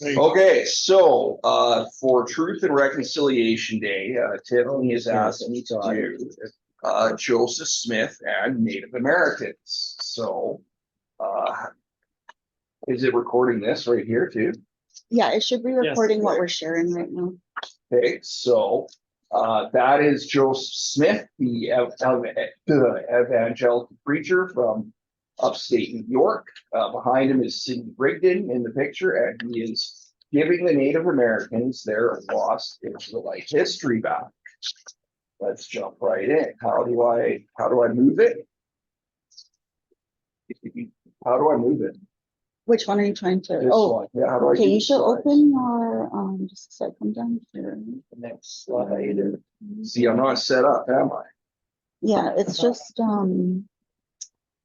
Okay, so for Truth and Reconciliation Day, Tiffany has asked me to do Joseph Smith and Native Americans. So is it recording this right here too? Yeah, it should be recording what we're sharing right now. Okay, so that is Joseph Smith, the evangelical preacher from upstate New York. Behind him is Sidney Rigdon in the picture, and he is giving the Native Americans their lost Israelite history back. Let's jump right in. How do I move it? How do I move it? Which one are you trying to? This one. Yeah, how do I Okay, do you should slides? open your just a second down here. The next slide. See, I'm not set up, am I? Yeah, it's just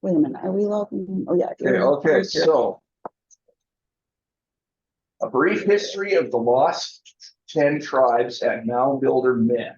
wait a minute, are we logging? Oh yeah. Okay, so a brief history of the lost 10 tribes and Mound Builder myth.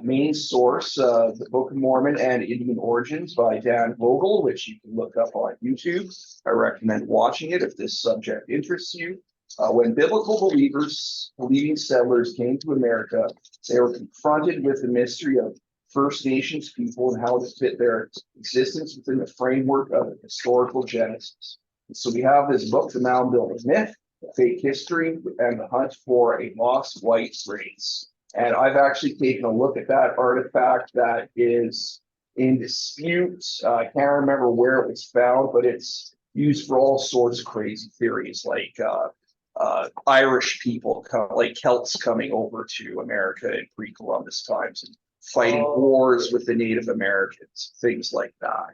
Main source, the Book of Mormon and Indian Origins by Dan Vogel, which you can look up on YouTube. I recommend watching it if this subject interests you. When biblical believing settlers came to America, they were confronted with the mystery of First Nations people and how to fit their existence within the framework of a historical genesis. And so we have this book, The Mound Builder Myth, Fake History, and the Hunt for a Lost White Race. And I've actually taken a look at that artifact that is in dispute. I can't remember where it was found, but it's used for all sorts of crazy theories, like Irish people, like Celts coming over to America in pre-Columbus times and fighting wars with the Native Americans, things like that.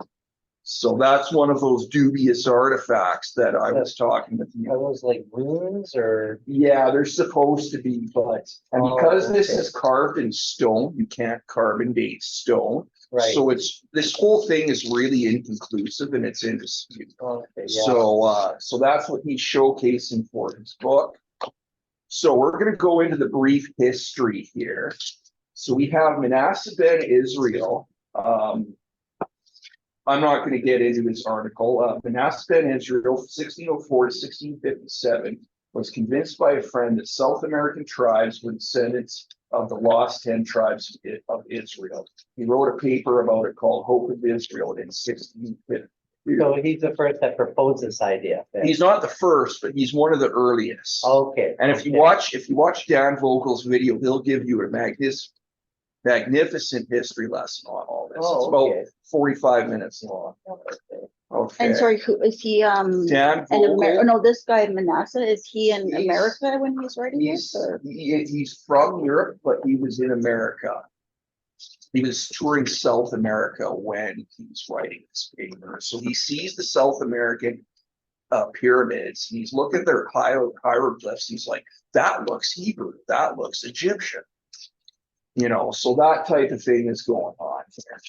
So that's one of those dubious artifacts that I was talking with you. Are those like runes or? Yeah, they're supposed to be, but because this is carved in stone, you can't carbon date stone. Right. So this whole thing is really inconclusive and it's in dispute. Okay, yeah. So that's what he's showcasing for his book. So we're going to go into the brief history here. So we have Manasseh ben Israel. I'm not going to get into this article. Manasseh ben Israel, 1604 to 1657, was convinced by a friend that South American tribes were descendants of the lost 10 tribes of Israel. He wrote a paper about it called Hope of Israel in 1650. So he's the first that proposed this idea. Then. He's not the first, but he's one of the earliest. Okay. And if you watch Dan Vogel's video, he'll give you a magnificent history lesson on all this. It's about 45 minutes long. Okay. And sorry, who is he? Dan Vogel. No, this guy Manasseh, is he in America when he's writing this? He's from Europe, but he was in America. He was touring South America when he was writing this paper. So he sees the South American pyramids, and he's looking at their hieroglyphs. He's like, that looks Hebrew, that looks Egyptian. You know, so that type of thing is going on here.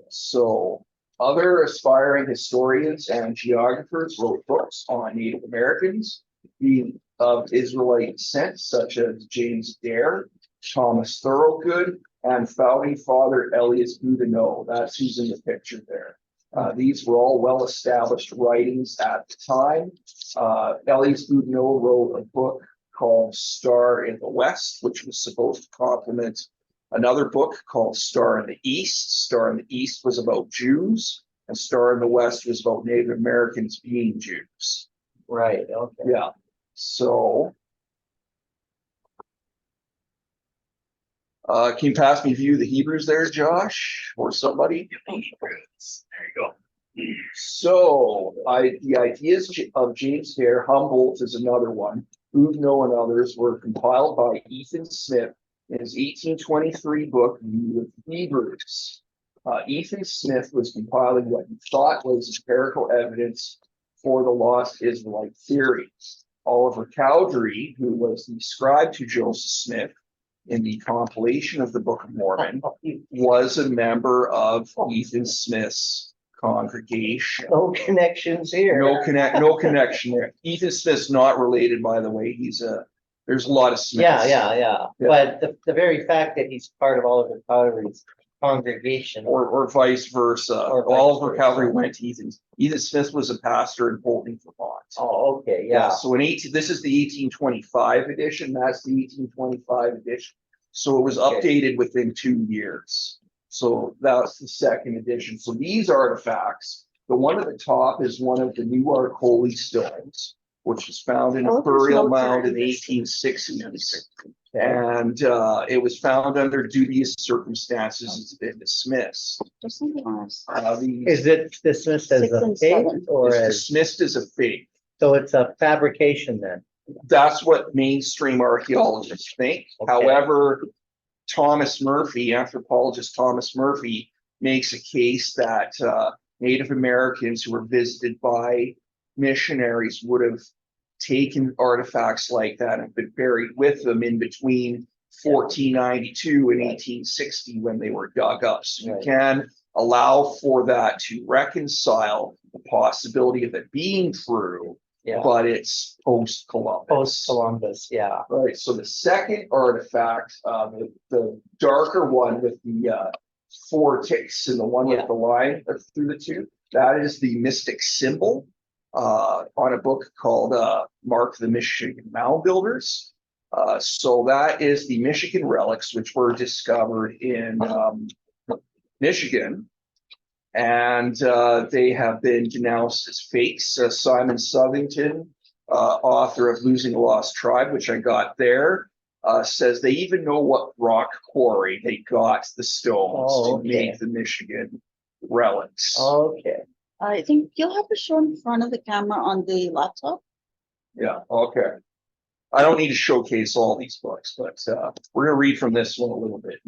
So other aspiring historians and geographers wrote books on Native Americans being of Israelite descent, such as James Dare, Thomas Thorogood, and founding father Elias Boudinot. That's who's in the picture there. These were all well-established writings at the time. Elias Boudinot wrote a book called Star in the West, which was supposed to complement another book called Star in the East. Star in the East was about Jews, and Star in the West was about Native Americans being Jews. Right. Okay. Yeah. So, can you pass me view the Hebrews there, Josh, or somebody? There you go. So, the ideas of James Dare, Humboldt is another one. Boudinot and others were compiled by Ethan Smith in his 1823 book, View of Hebrews. Ethan Smith was compiling what he thought was empirical evidence for the lost Israelite theory. Oliver Cowdery, who was the scribe to Joseph Smith in the compilation of the Book of Mormon, was a member of Ethan Smith's congregation. No connections here. No connection there. Ethan Smith's not related, by the way. There's a lot of Smiths. Yeah. But the very fact that he's part of Oliver Cowdery's congregation. or vice versa. Or vice Oliver versa. Calvary went to Ethan. Ethan Smith was a pastor in Bolton, Vermont. Oh, okay, yeah, So this is the 1825 edition. That's the 1825 edition. So it was Okay. updated within 2 years. So that's the second edition. So these artifacts, the one at the top is one of the new Arcoli stones, which was found in a Oh, there's burial notes mound in the on this. 1860s. okay, And it was found under dubious circumstances. It's been dismissed. Just something else. is it dismissed as 6 a and fake 7. or It's as, dismissed as a fake. so it's a fabrication then? That's what mainstream archaeologists think. Okay. However, Thomas Murphy, anthropologist Thomas Murphy, makes a case that Native Americans who were visited by missionaries would have taken artifacts like that and been buried with them in between 1492 and 1860 when they were dug up. So you Right. can allow for that to reconcile the possibility of it being true, Yeah, but it's post-Columbus. post-Columbus, yeah, Right, so the second artifact, the darker one with the 4 ticks and the one Yeah. with the line through the two, that is the mystic symbol on a book called Mark the Michigan Mound Builders. So that is the Michigan relics, which were discovered in Michigan. And they have been denounced as fakes. Simon Southington, author of Losing a Lost Tribe, which I got there, says they even know what rock quarry they got the stones Oh, to okay. make the Michigan relics. okay, I think you'll have to show in front of the camera on the laptop. Yeah, okay. I don't need to showcase all these books, but we're gonna read from this one a little bit.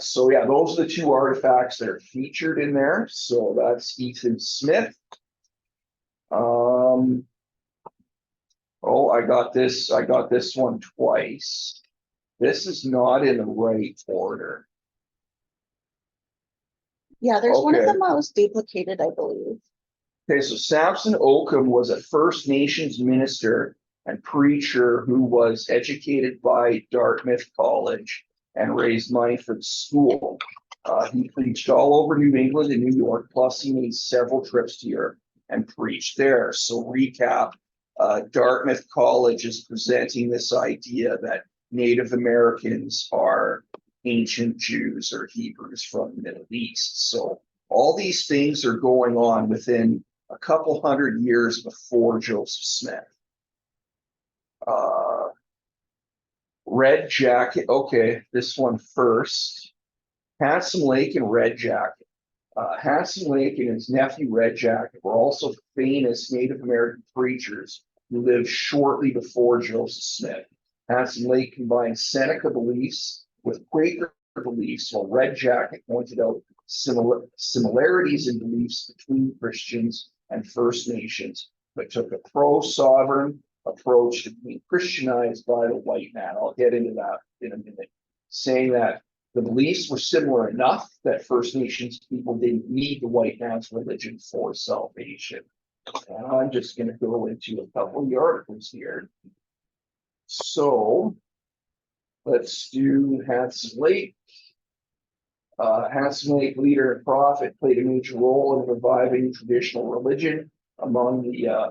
So yeah, those are the 2 artifacts that are featured in there. So that's Ethan Smith. Oh, I got this one twice. This is not in the right order. Yeah, there's one of Okay. them that was duplicated, I believe. Okay, so Samson Occam was a First Nations minister and preacher who was educated by Dartmouth College and raised money for the school. He preached all over New England and New York, plus he made several trips to Europe and preached there. So recap, Dartmouth College is presenting this idea that Native Americans are ancient Jews or Hebrews from the Middle East. So all these things are going on within a couple hundred years before Joseph Smith. Red Jacket, okay, this one first. Handsome Lake and Red Jacket. Handsome Lake and his nephew Red Jacket were also famous Native American preachers who lived shortly before Joseph Smith. Handsome Lake combined Seneca beliefs with Quaker beliefs, while Red Jacket pointed out similarities in beliefs between Christians and First Nations, but took a pro-sovereign approach to being Christianized by the white man. I'll get into that in a minute, saying that the beliefs were similar enough that First Nations people didn't need the white man's religion for salvation. And I'm just going to go into a couple of the articles here. So let's do Handsome Lake. Handsome Lake, leader and prophet, played a major role in reviving traditional religion among the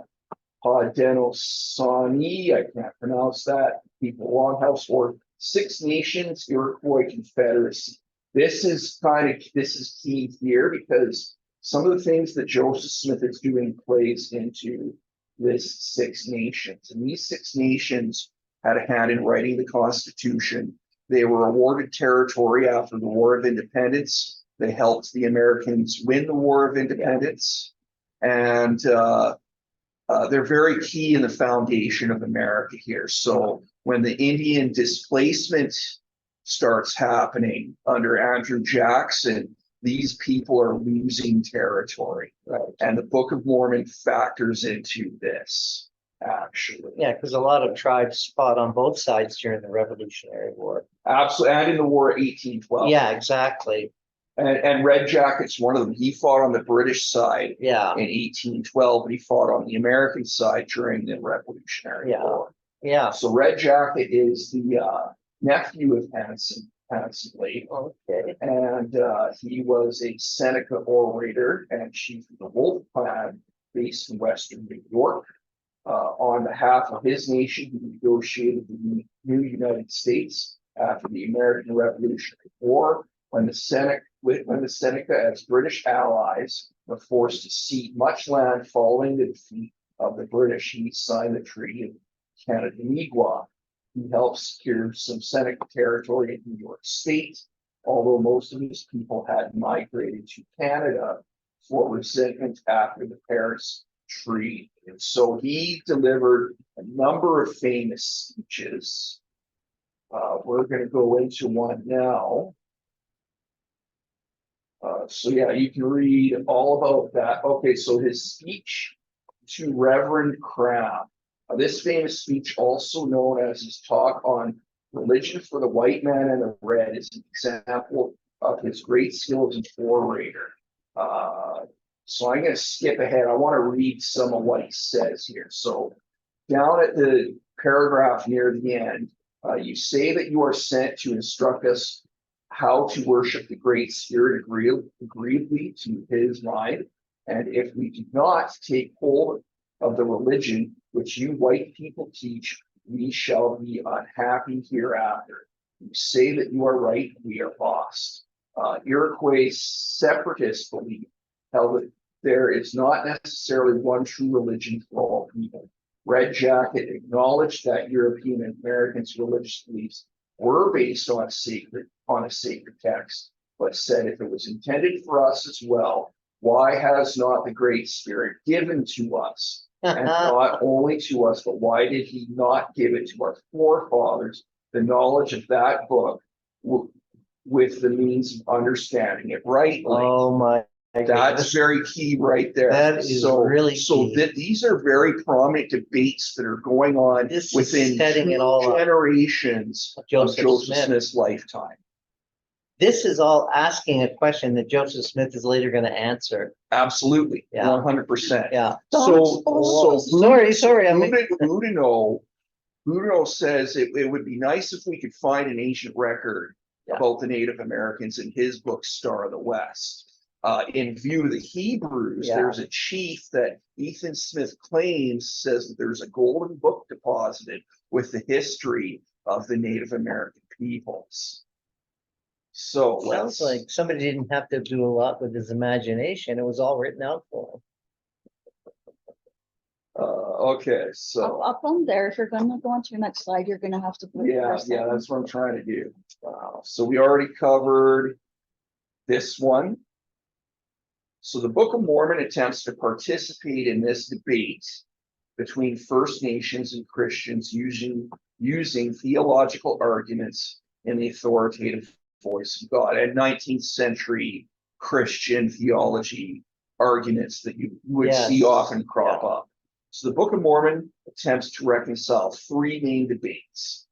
Haudenosaunee, I can't pronounce that, people Longhouse, or Six Nations Iroquois Confederacy. This is key here because some of the things that Joseph Smith is doing plays into this Six Nations. And these Six Nations had a hand in writing the Constitution. They were awarded territory after the War of Independence. They helped the Americans win the War of Independence. And they're very key in the foundation of America here. So when the Indian displacement starts happening under Andrew Jackson, these people are losing territory. right. And the Book of Mormon factors into this, actually. Yeah, because a lot of tribes fought on both sides during the Revolutionary War. Absolutely. And in the War of 1812. Yeah, exactly. And Red Jacket's one of them. He fought on the British side Yeah, in 1812, but he fought on the American side during the Revolutionary Yeah. War. yeah, So Red Jacket is the nephew of Hanson, handsomely. Okay. And he was a Seneca orator and chief of the Wolf Clan based in Western New York. On behalf of his nation, he negotiated the new United States after the American Revolutionary War, when the Seneca as British allies were forced to cede much land following the defeat of the British. He signed the Treaty of Canandaigua. He helped secure some Seneca territory in New York State, although most of his people had migrated to Canada for resentment after the Paris Treaty. And so he delivered a number of famous speeches. We're going to go into one now. So yeah, you can read all about that. Okay, so his speech to Reverend Cram. This famous speech, also known as his talk on religion for the white man and the red, is an example of his great skill as an orator. So I'm going to skip ahead. I want to read some of what he says here. So down at the paragraph near the end, you say that you are sent to instruct us how to worship the Great Spirit agreeably to his mind. And if we do not take hold of the religion which you white people teach, we shall be unhappy hereafter. You say that you are right, we are lost. Iroquois separatists believe held that there is not necessarily one true religion for all people. Red Jacket acknowledged that European and Americans' religious beliefs were based on a sacred text, but said if it was intended for us as well, why has not the Great Spirit given to us? And not only to us, but why did he not give it to our forefathers, the knowledge of that book with the means of understanding it rightly? Oh my. That's very key right there. That is really so key. that these are very prominent debates that are going on This is within setting it two all up. generations of Joseph Joseph Smith. Smith's lifetime. This is all asking a question that Joseph Smith is later going to answer. Absolutely, Yeah. 100%. Yeah. So Sorry. Boudinot says it would be nice if we could find an ancient record about the Native Americans in his book, Star of the West. In view of the Hebrews, there's a chief that Ethan Smith claims says that there's a golden book deposited with the history of the Native American peoples. So Sounds like somebody didn't have to do a lot with his imagination. It was all written out for him. Okay, so Up on there, if you're gonna go on to your next slide, you're gonna have to. put your yeah, second. that's what I'm trying to do. So we already covered this one. So the Book of Mormon attempts to participate in this debate between First Nations and Christians using theological arguments in the authoritative voice of God and 19th century Christian theology arguments that you would see often crop up. So the Book of Mormon attempts to reconcile three main debates.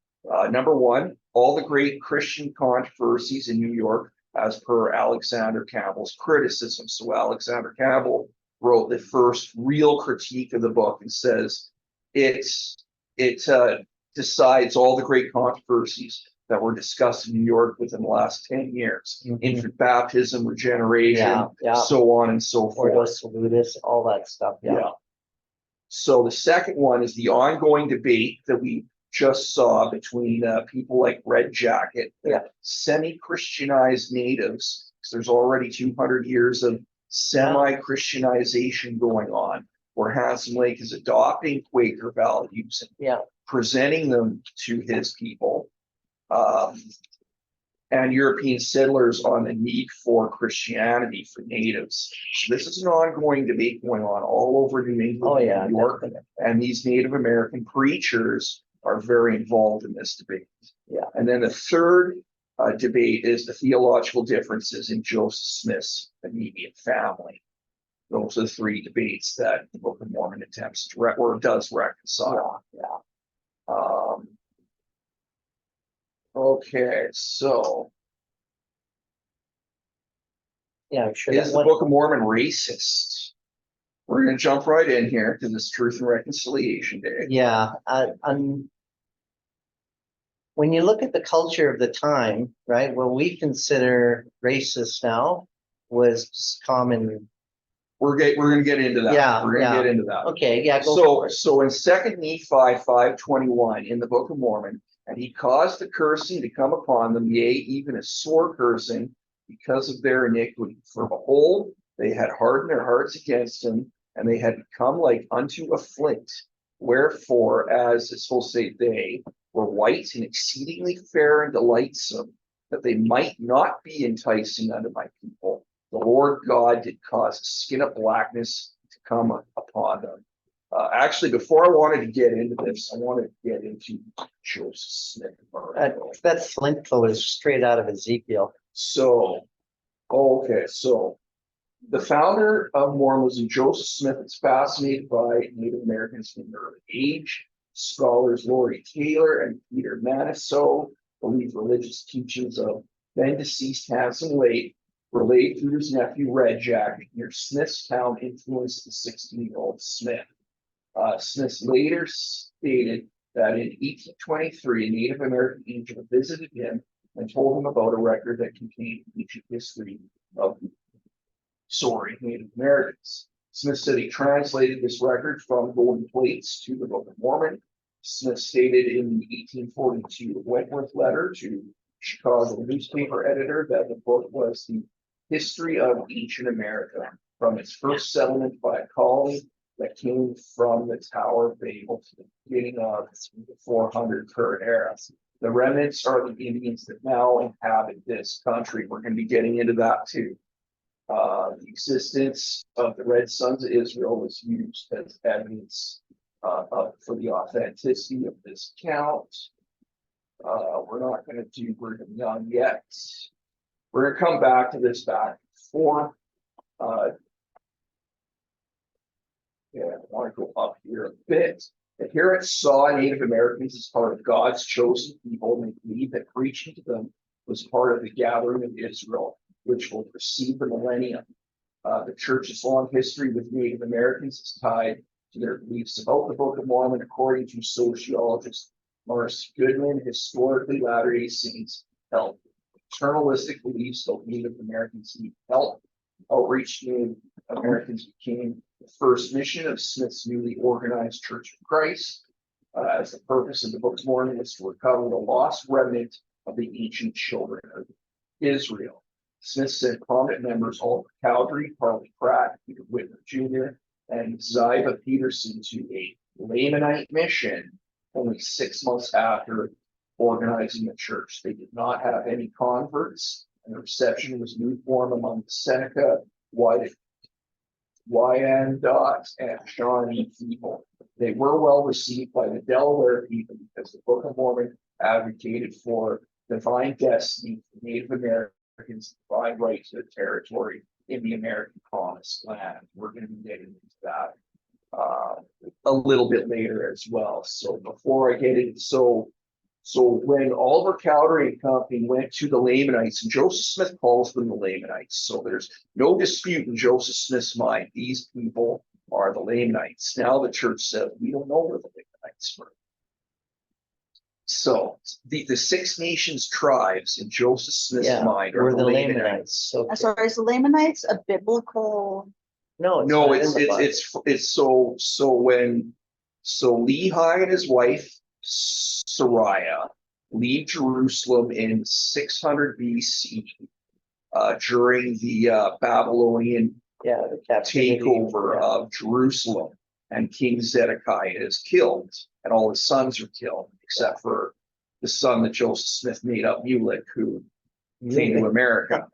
Number one, all the great Christian controversies in New York as per Alexander Campbell's criticism. So Alexander Campbell wrote the first real critique of the book and says it decides all the great controversies that were discussed in New York within the last 10 years. Infant baptism, regeneration, so on and so forth. Ordo Salutis, all that stuff. Yeah. So the second one is the ongoing debate that we just saw between people like Red Jacket, semi-Christianized natives, because there's already 200 years of semi-Christianization going on, where Handsome Lake is adopting Quaker values and presenting them to his people, and European settlers on the need for Christianity for natives. So this is an ongoing debate going on all over New England and New York, and these Native American preachers are very involved in this debate. And then the third debate is the theological differences in Joseph Smith's immediate family. Those are the three debates that the Book of Mormon attempts to or does reconcile. Okay, so I'm sure. Is the Book of Mormon racist? We're going to jump right in here to this Truth and Reconciliation Day. when you look at the culture of the time, right, what we consider racist now was just common. We're gonna get into that. Yeah, We're gonna yeah. get into that. Okay, yeah, go So, for it. so in Second Nephi 5:21 in the Book of Mormon, and he caused the cursing to come upon them, yea, even a sore cursing, because of their iniquity. For behold, they had hardened their hearts against him, and they had become like unto a flint. Wherefore, as it's supposed to say, they were white and exceedingly fair and delightsome, that they might not be enticing unto my people. The Lord God did cause a skin of blackness to come upon them. Actually, before I wanted to get into this, I wanted to get into Joseph Smith. That flint color is straight out of Ezekiel. So, okay, so the founder of Mormonism, Joseph Smith, is fascinated by Native Americans from an early age. Scholars Laurie Taylor and Peter Manisow believe religious teachings of then deceased Hanson Wade relayed through his nephew Red Jacket near Smithstown influenced the 16-year-old Smith. Smith later stated that in 1823, a Native American angel visited him and told him about a record that contained ancient history of Native Americans. Smith said he translated this record from golden plates to the Book of Mormon. Smith stated in the 1842 Wentworth letter to Chicago newspaper editor that the book was the history of ancient America, from its first settlement by a colony that came from the Tower of Babel to the beginning of the 400 current era. The remnants are the Indians that now inhabit this country. We're going to be getting into that too. The existence of the Red Sons of Israel was used as evidence for the authenticity of this account. We're not going to do Brigham Young yet. We're going to come back to this back and forth. Yeah, I want to go up here a bit. Adherents saw Native Americans as part of God's chosen people, and they believed that preaching to them was part of the gathering of Israel, which will precede the millennium. The church's long history with Native Americans is tied to their beliefs about the Book of Mormon, according to sociologist Marcy Goodman. Historically, Latter-day Saints held paternalistic beliefs that Native Americans need help. Outreach to Native Americans became the first mission of Smith's newly organized Church of Christ, as the purpose of the Book of Mormon is to recover the lost remnant of the ancient children of Israel. Smith sent prominent members Oliver Cowdery, Harley Pratt, Peter Whitmer Jr., and Ziva Peterson to a Lamanite mission only 6 months after organizing the church. They did not have any converts, and the reception was lukewarm among the Seneca, Wyandots, and Shawnee people. They were well received by the Delaware people because the Book of Mormon advocated for divine destiny for Native Americans, divine right to the territory in the American Promised Land. We're going to be getting into that a little bit later as well. So before I get into so when Oliver Cowdery and company went to the Lamanites, and Joseph Smith calls them the Lamanites, so there's no dispute in Joseph Smith's mind. These people are the Lamanites. Now the church says, we don't know where the Lamanites were. So the Six Nations tribes in Joseph Smith's mind are the Lamanites. Okay. Sorry, is the Lamanites a biblical? No, No, not in the Bible. it's so Lehi and his wife Sariah leave Jerusalem in 600 BC during the Babylonian the captivity. takeover of Jerusalem, and King Zedekiah is killed, and all his sons are killed, except for the son that Joseph Smith made up, Mulek, who came to America.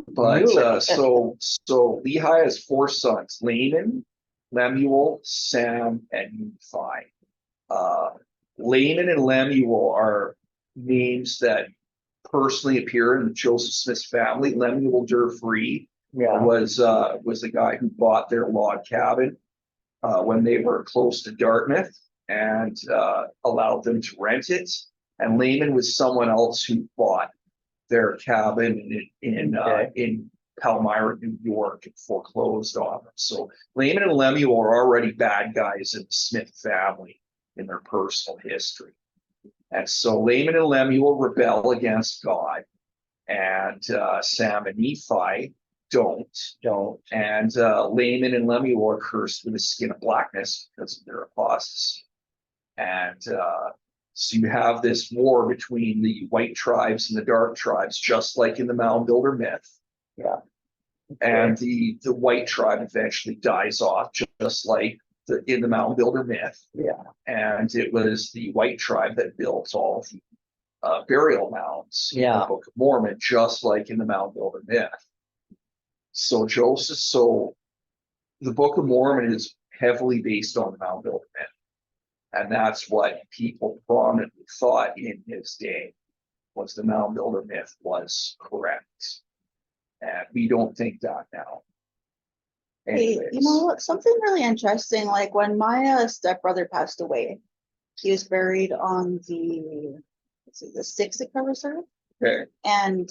But so Lehi has 4 sons: Laman, Lemuel, Sam, and Nephi. Laman and Lemuel are names that personally appear in Joseph Smith's family. Lemuel Durfree was the guy who bought their log cabin when they were close to Dartmouth and allowed them to rent it. And Laman was someone else who bought their cabin in Palmyra, New York, and foreclosed on them. So Laman and Lemuel are already bad guys in the Smith family in their personal history. And so Laman and Lemuel rebel against God, and Sam and Nephi don't. And Laman and Lemuel are cursed with a skin of blackness because of their apostasy. And so you have this war between the white tribes and the dark tribes, just like in the Mound Builder myth. Yeah. And the white tribe eventually dies off, just like in the Mound Builder myth. Yeah. And it was the white tribe that built all the burial mounds in Yeah. the Book of Mormon, just like in the Mound Builder myth. So the Book of Mormon is heavily based on the Mound Builder myth. And that's what people prominently thought in his day, was the Mound Builder myth was correct. And we don't think that now. Hey, Anyways. you know what? Something really interesting. Like when my stepbrother passed away, he was buried on the Siksika Reserve, Okay. and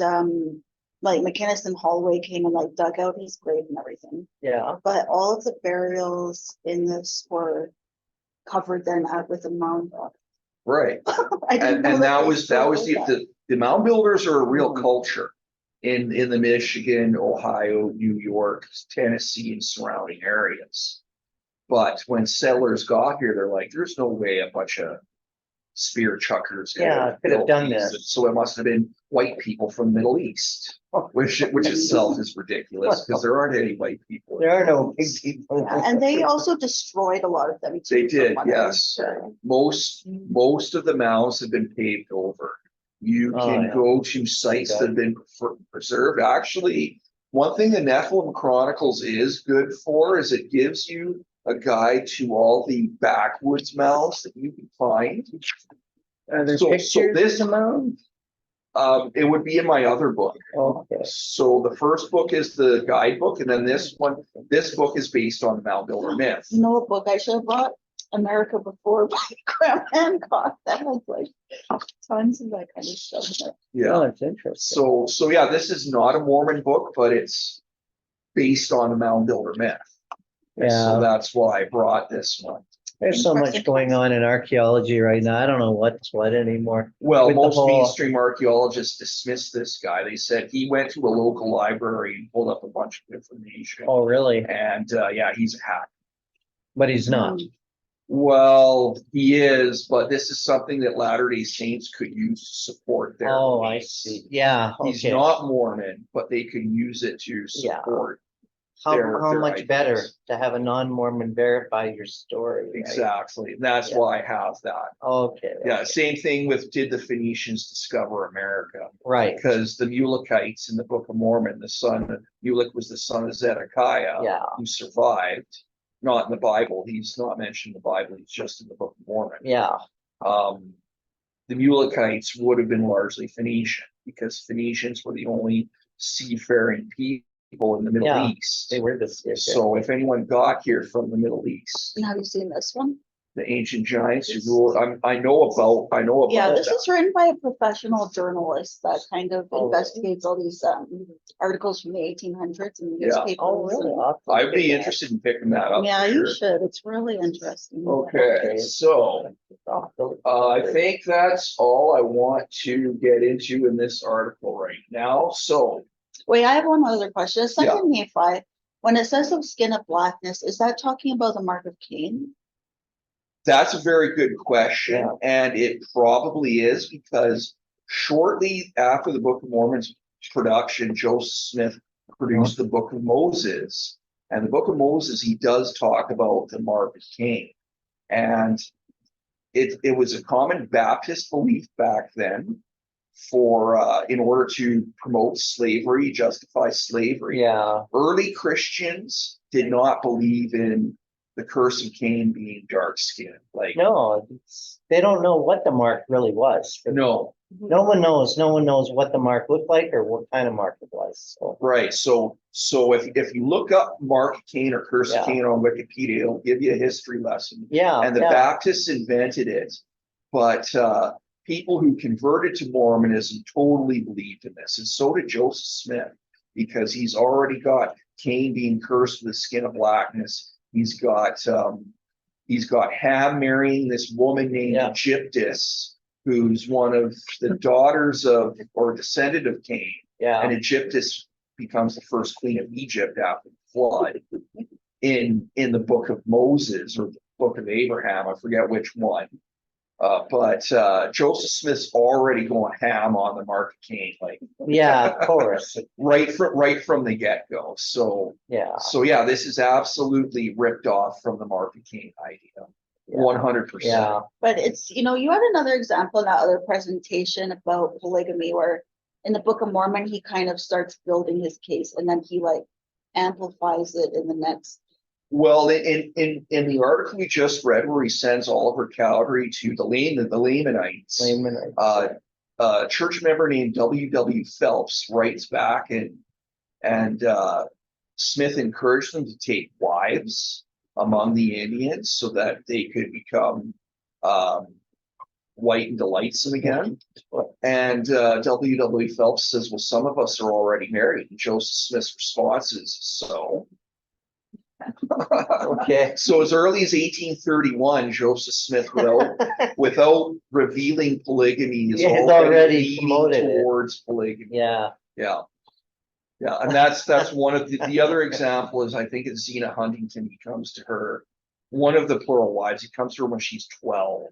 like McKinnis and Holloway came and like dug out his grave and everything. Yeah. But all of the burials in this were covered then with a mound. Right. I didn't know And that they was still did that. the Mound Builders are a real culture in the Michigan, Ohio, New York, Tennessee, and surrounding areas. But when settlers got here, they're like, there's no way a bunch of spear chuckers Yeah, could have built done these. this. So it must have been white people from the Middle East, which itself is ridiculous because there aren't any white people. There are no big people. Yeah, and they also destroyed a lot of them too. They did, from what I yes. heard. Most of the mounds have been paved over. You Oh, can yeah. go to sites that have been preserved. Actually, one thing the Nephilim Chronicles is good for is it gives you a guide to all the backwoods mounds that you can find. Are there So pictures this- of the mound? It would be in my other book. Okay. So the first book is the guidebook, and then this book is based on the Mound Builder myth. You know what book I should have bought? America Before by Graham Hancock. That has like tons of that kind of stuff in it. Yeah. Oh, it's interesting. So yeah, this is not a Mormon book, but it's based on the Mound Builder myth. And so Yeah. that's why I brought this one. There's so much going on in archaeology right now. I don't know what's what anymore. Well, With the most whole- mainstream archaeologists dismissed this guy. They said he went to a local library and pulled up a bunch of information. Oh, really? And yeah, he's a hack. But he's not. Well, he is, but this is something that Latter-day Saints could use to support their Oh, I beliefs. see. Yeah, He's okay. not Mormon, but they can use it to Yeah. support. How their much ideas. better to have a non-Mormon verify your story, right? Exactly. And that's Yeah. why I have that. Okay. Yeah, okay. same thing with did the Phoenicians discover America? Right, Because the Mulekites in the Book of Mormon, Mulek was the son of Zedekiah, yeah, who survived. Not in the Bible. He's not mentioned in the Bible. He's just in the Book of Mormon. yeah, The Mulekites would have been largely Phoenician because Phoenicians were the only seafaring people in the Middle Yeah, East. they were this. So if anyone got here from the Middle East, And have you seen this one? the ancient giants who ruled, I know about Yeah, this that. is written by a professional journalist that kind of Oh, investigates all these articles from the 1800s in the Yeah. newspapers. Oh, really? and- Awesome. I'd be interested in picking that up. Yeah, for you sure. should. It's really interesting. Okay, so I think that's all I want to get into in this article right now. So Wait, I have one other question. It's like Yeah. in Nephi, when it says of skin of blackness, is that talking about the mark of Cain? that's a very good question, Yeah. and it probably is because shortly after the Book of Mormon's production, Joseph Smith produced the Book of Moses. And the Book of Moses, he does talk about the mark of Cain. And it was a common Baptist belief back then for in order to promote slavery, justify slavery. Yeah, Early Christians did not believe in the curse of Cain being dark skinned. Like no, they don't know what the mark really was. no, No one knows what the mark looked like or what kind of mark it was, so. right. So if you look up Mark Cain or Curse of Yeah. Cain on Wikipedia, it'll give you a history lesson. Yeah, And the yeah, Baptists invented it, but people who converted to Mormonism totally believed in this, and so did Joseph Smith, because he's already got Cain being cursed with the skin of blackness. He's got Ham marrying this woman named Yeah. Egyptus, who's one of the daughters of, or descendant of Cain. Yeah, And Egyptus becomes the first queen of Egypt after the flood. In the book of Moses or the book of Abraham, I forget which one. But Joseph Smith's already going ham on the Mark of Cain, like yeah, of course, right from the get-go. So yeah. yeah, this is absolutely ripped off from the Mark of Cain idea. 100%. Yeah, But it's, you had another example in that other presentation about polygamy where in the Book of Mormon, he kind of starts building his case and then he like amplifies it in the next. Well, in the article we just read, where he sends Oliver Cowdery to the Lamanites, layman, a church member named W.W. Phelps writes back, and Smith encouraged them to take wives among the Indians so that they could become white and delightsome again. And W.W. Phelps says, well, some of us are already married. And Joseph Smith's response is, so? okay. So as early as 1831, Joseph Smith, without revealing polygamy, is Yeah, he's already already leaning promoted it. towards polygamy. Yeah, Yeah. Yeah, and that's one of the other example is, I think it's Zena Huntington. He comes to her, one of the plural wives. He comes to her when she's 12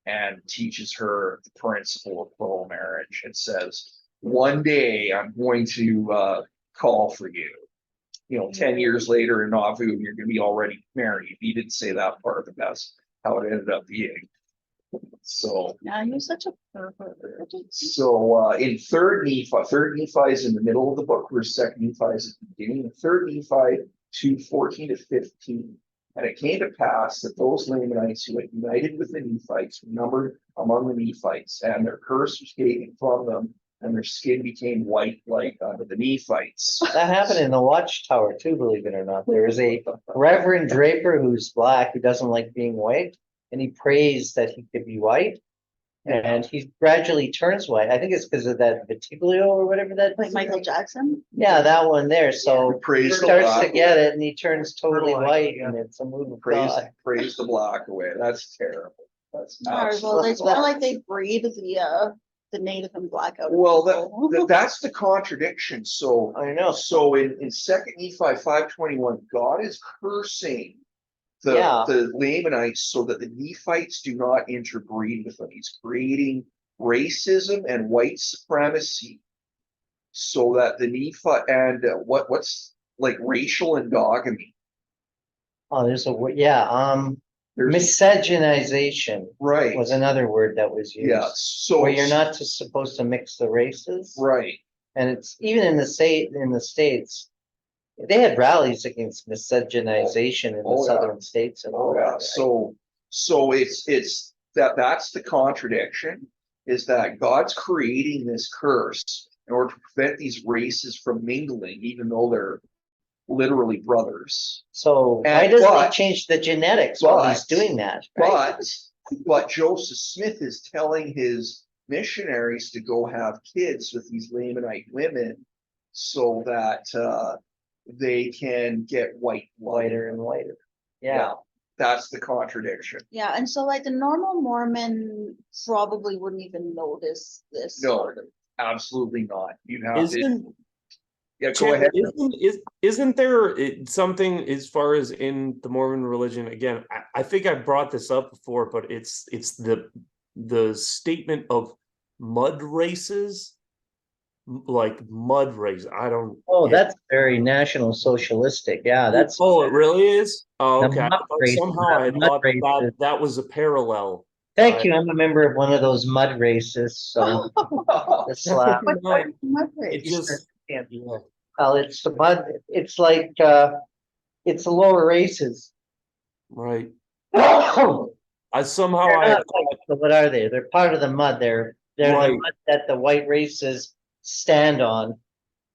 and teaches her the principle of plural marriage and says, one day I'm going to call for you. 10 years later in Nauvoo, you're going to be already married. He didn't say that part, but that's how it ended up being. So Yeah, you're such a pervert. So in third Nephi is in the middle of the book, where second Nephi is at the beginning. And third Nephi 2:14 to 15. And it came to pass that those Lamanites who had united with the Nephites were numbered among the Nephites, and their curse was taken from them, and their skin became white like unto the Nephites. that happened in the Watchtower too, believe it or not. There is a Reverend Draper who's black, who doesn't like being white, and he prays that he could be white. And he gradually turns white. I think it's because of that vitiglio or whatever that. Like Michael Jackson. Yeah, that one there. So he Praise the starts to black. get it and he turns totally Fertile, white, yeah. and it's a move of Praise, God. praise the black away. That's terrible. That's Or, well, absolutely. it's more like they breed the native and black out. Well, that's the contradiction. So I know. So in second Nephi 5:21, God is cursing Yeah. the Lamanites so that the Nephites do not interbreed with them. He's creating racism and white supremacy so that the Nephi and what's like racial endogamy. Oh, there's a word. Yeah. There's Miscegenization right. was another word that was used. Yeah. So Where you're not supposed to mix the races. right. And it's even in the States, they had rallies against miscegenization in the Oh, yeah. southern states and all Oh, yeah. that. So it's that's the contradiction, is that God's creating this curse in order to prevent these races from mingling, even though they're literally brothers. So why And- doesn't but- he change the genetics while he's but- doing that? Right? But Joseph Smith is telling his missionaries to go have kids with these Lamanite women so that they can get white blood. Whiter and whiter. Yeah. That's the contradiction. Yeah, and so like the normal Mormon probably wouldn't even notice this. No. sort of- Absolutely not. You have to. Isn't, Yeah, go ahead. isn't there something as far as in the Mormon religion? Again, I think I brought this up before, but it's the statement of mud races, like mud race. I don't. Oh, yeah. that's very national socialistic. Yeah, that's Oh, it really is. Oh, The okay. I mud thought races, somehow I mud thought races. that was a parallel. thank you. I'm a member of one of those mud races, so the slap. What No, part of mud It race? just Yeah. yeah. Well, it's the mud. It's like it's the lower races. Right. They're I somehow not like, what are they? They're part of the mud. They're the Right. mud that the white races stand on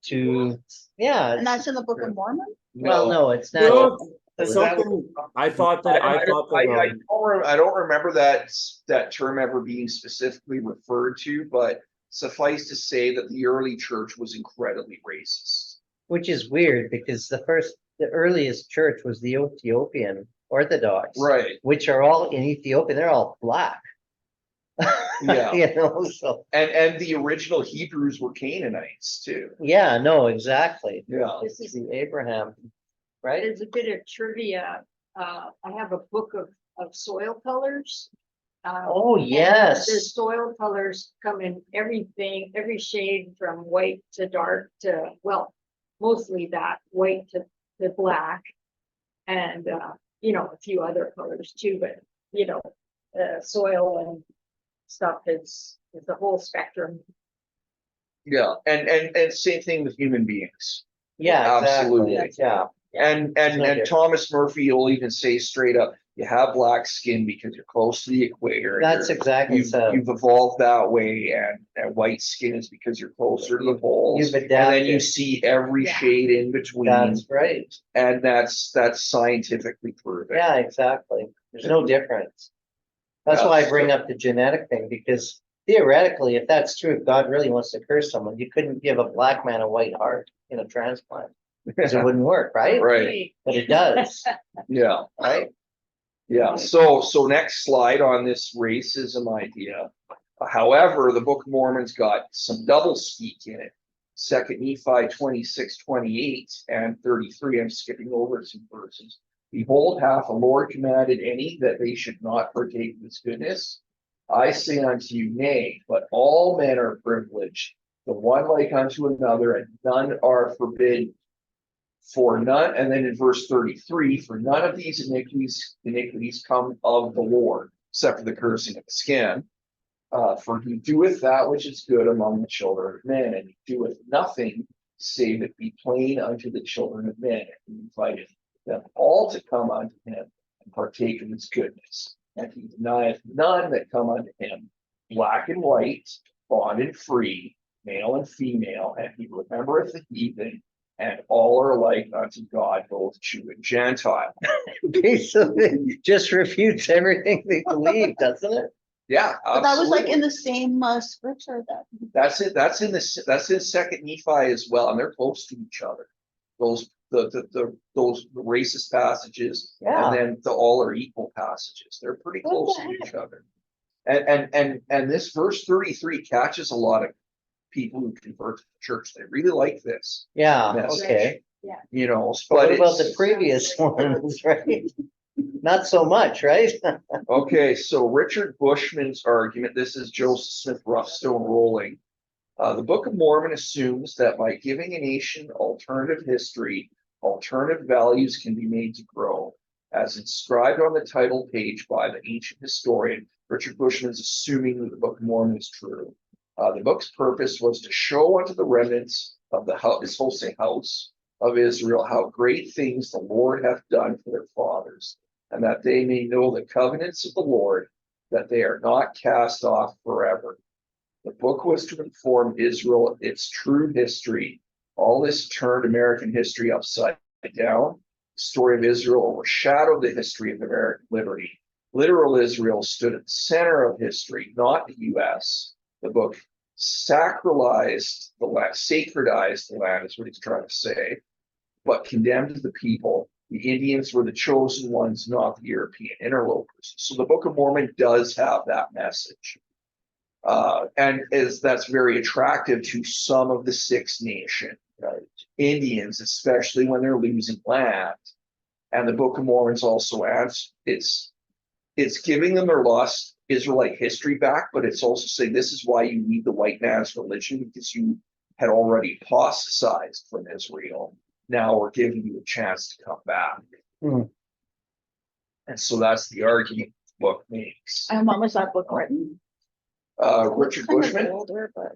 to. Yeah. And that's in the Book of Mormon? Well, no, it's not. No, Was that- something I thought that I don't remember that term ever being specifically referred to, but suffice to say that the early church was incredibly racist. Which is weird because the earliest church was the Ethiopian Orthodox, Right. which are all in Ethiopia. They're all black. Yeah. You know, so, And the original Hebrews were Canaanites too. yeah, no, exactly. Yeah. This is, The Abraham, right? there's a bit of trivia. I have a book of soil colors. Oh, and yes. The soil colors come in everything, every shade from white to dark to, well, mostly that, white to black. And, a few other colors too, but, soil and stuff is the whole spectrum. Yeah, and same thing with human beings. Yeah, Absolutely. exactly, yeah. And There's no difference. Thomas Murphy will even say straight up, you have black skin because you're close to the equator. and That's exactly You've, so. you've evolved that way, and white skin is because you're closer to the poles. You've And then you adapted. see every Yeah. shade in between, That's right. and that's scientifically proven. Yeah, exactly. There's no difference. That's Yeah, why I bring so- up the genetic thing, because theoretically, if that's true, if God really wants to curse someone, you couldn't give a black man a white heart in a transplant. Because it wouldn't work, right? Right, But it does, yeah. right? Yeah, so next slide on this racism idea. However, the Book of Mormon's got some double speak in it. Second Nephi 26:28 and 33. I'm skipping over some verses. Behold, hath the Lord commanded any that they should not partake of his goodness? I say unto you, nay, but all men are privileged, the one like unto another, and none are forbidden. For none, and then in verse 33, for none of these iniquities come of the Lord, except for the cursing of the skin. For he doeth that which is good among the children of men, and he doeth nothing save it be plain unto the children of men, and he inviteth them all to come unto him and partake of his goodness. And he denieth none that come unto him, black and white, bond and free, male and female, and he remembereth the heathen, and all are alike unto God, both Jew and Gentile. Okay, so it just refutes everything they believe, doesn't it? Yeah, But that was like absolutely. in the same scripture that. That's it. That's in Second Nephi as well, and they're close to each other. Those those racist passages, Yeah. and then the all are equal passages. They're pretty What close the to each other. And this verse 33 catches a lot of people who convert to the church. They really like this, Yeah, Yes. okay. you know. But what about it's- the previous ones, right? Not so much, right? Okay, so Richard Bushman's argument, this is Joseph Smith Roughstone Rolling. The Book of Mormon assumes that by giving a nation alternative history, alternative values can be made to grow. As inscribed on the title page by the ancient historian, Richard Bushman is assuming that the Book of Mormon is true. The book's purpose was to show unto the remnants of the house, house of Israel, how great things the Lord hath done for their fathers, and that they may know the covenants of the Lord, that they are not cast off forever. The book was to inform Israel its true history. All this turned American history upside down. The story of Israel overshadowed the history of American liberty. Literal Israel stood at the center of history, not the US. The book sacralized the land, sacredized the land, is what he's trying to say, but condemned the people. The Indians were the chosen ones, not the European interlopers. So the Book of Mormon does have that message. And that's very attractive to some of the Six Nation Indians, especially when they're losing land. And the Book of Mormon's also adds, it's giving them their lost Israelite history back, but it's also saying this is why you need the white man's religion, because you had already apostatized from Israel. Now we're giving you a chance to come back. Hmm. And so that's the argument the book makes. And when was that book written? Richard Kind of Bushman. older, but.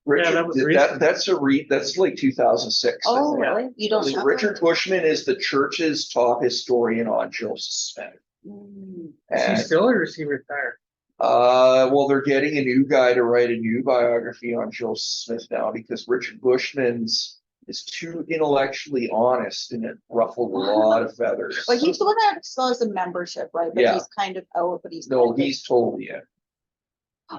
Richard, that was recent. that's like 2006. I Oh, think. really? You don't have. Richard Bushman is the church's top historian on Joseph Smith. Mm. Is he And, still or is he retired? well, they're getting a new guy to write a new biography on Joseph Smith now because Richard Bushman's is too intellectually honest and it ruffled a lot of feathers. But he's the one that still has a membership, right? But Yeah. he's kind of out, but he's. No, kind of- he's totally in.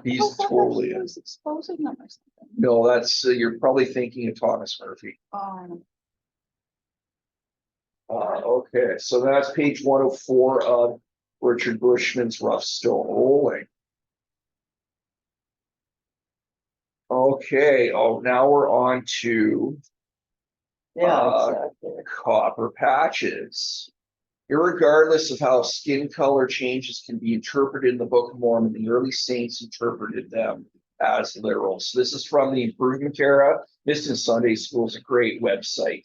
he's I thought that totally he in. was exposing them or something. No, that's you're probably thinking of Thomas Murphy. Okay, so that's page 104 of Richard Bushman's Rough Stone Rolling. Okay, oh, now we're on to Yeah, exactly. copper patches. Irregardless of how skin color changes can be interpreted in the Book of Mormon, the early saints interpreted them as literal. So this is from the Improvement Era. This in Sunday School is a great website.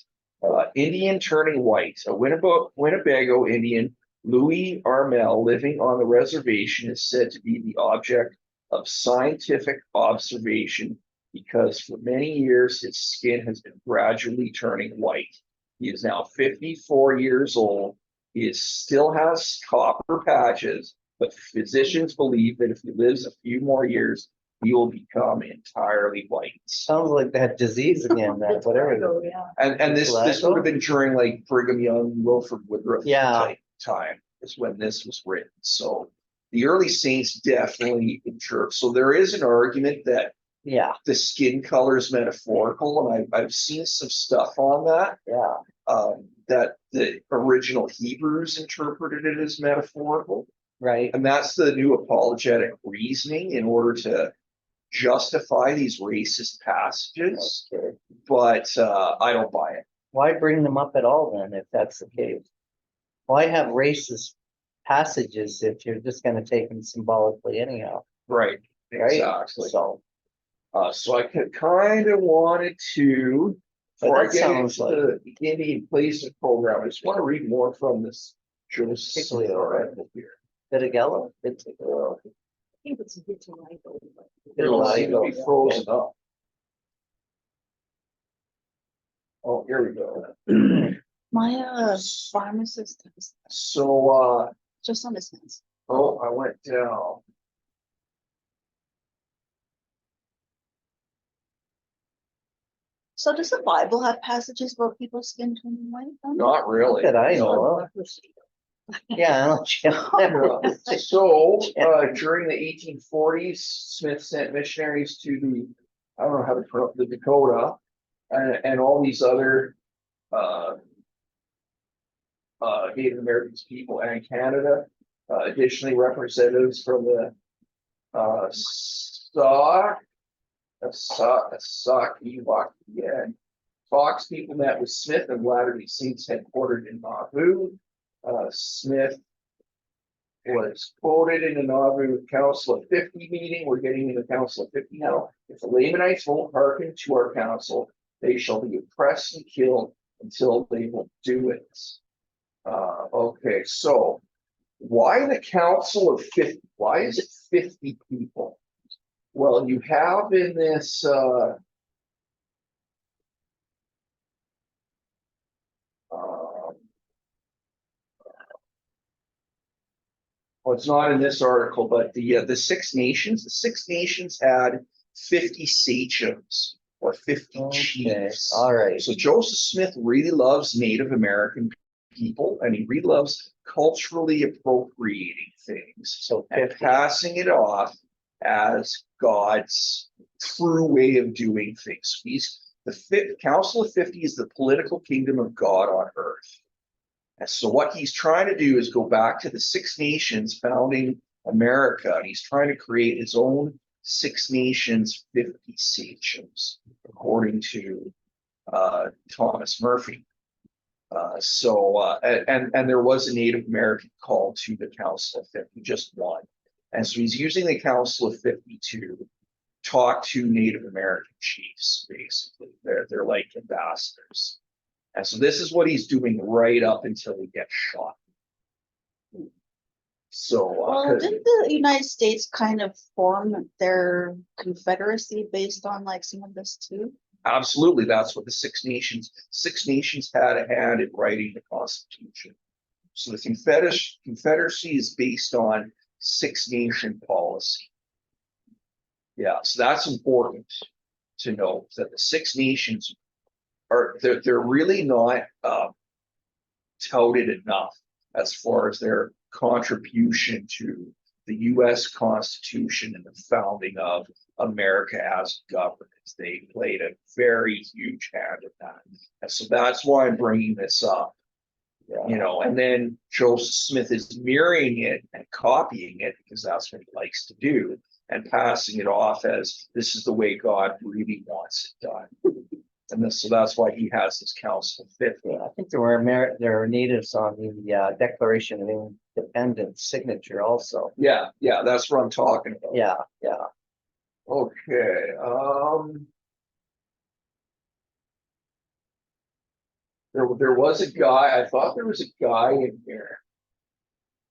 Indian turning white. A Winnebago Indian, Louis Armel, living on the reservation, is said to be the object of scientific observation because for many years his skin has been gradually turning white. He is now 54 years old. He still has copper patches, but physicians believe that if he lives a few more years, he will become entirely white. Sounds like that disease again, that whatever. So, yeah. And this would have been during like Brigham Young, Wilford Woodruff Yeah. type time is when this was written. So the early saints definitely interpret. So there is an argument that Yeah, the skin color is metaphorical, and I've seen some stuff on that. yeah. That the original Hebrews interpreted it as metaphorical. Right. And that's the new apologetic reasoning in order to justify these racist passages. Okay. But I don't buy it. Why bring them up at all then, if that's the case? Why have racist passages if you're just gonna take them symbolically anyhow? Right. Right? Exactly. So, So I kind of wanted to, before I that get sounds into the Indian placement program, I just want to read more from this Joseph Smith article here. Vitigello? I think it's a bit too light. It'll seem to be Vitiligo, frozen up. Oh, here we go. My pharmacist is So, just on his hands. oh, I went down. So does the Bible have passages about people's skin turning white? Not really. That I No. know of. Yeah. So, during the 1840s, Smith sent missionaries to the, I don't know how to pronounce the Dakota, and all these other Native Americans people and Canada. Additionally, representatives from the Fox people met with Smith and Latter-day Saints headquartered in Nauvoo. Smith was quoted in the Nauvoo Council of 50 meeting. We're getting in the Council of 50 now. If the Lamanites won't hearken to our council, they shall be oppressed and killed until they will do it. Okay, so why the Council of 50? Why is it 50 people? Well, you have in this well, it's not in this article, but the Six Nations had 50 sachems or 50 Okay, chiefs. all right. So Joseph Smith really loves Native American people, and he really loves culturally appropriating things So and 50. passing it off as God's true way of doing things. The Council of 50 is the political kingdom of God on earth. And so what he's trying to do is go back to the Six Nations founding America, and he's trying to create his own Six Nations 50 sachems, according to Thomas Murphy. And there was a Native American call to the Council of 50, just one. And so he's using the Council of 50 to talk to Native American chiefs, basically. They're like ambassadors. And so this is what he's doing right up until he gets shot. So, Well, didn't the United States kind of form their confederacy based on like some of this too? absolutely, that's what the Six Nations had a hand in writing the Constitution. So the Confederacy is based on Six Nation policy. Yeah, so that's important to know that the Six Nations they're really not touted enough as far as their contribution to the US Constitution and the founding of America as government. They played a very huge hand in that. And so that's why I'm bringing this up. You know, and then Joseph Smith is mirroring it and copying it because that's what he likes to do. and passing it off as this is the way God really wants it done. And this, so that's why he has this council of 50. I think there were natives on the Declaration of Independence signature also. Yeah, that's what I'm talking about. Yeah. Okay, there was a guy, I thought there was a guy in here.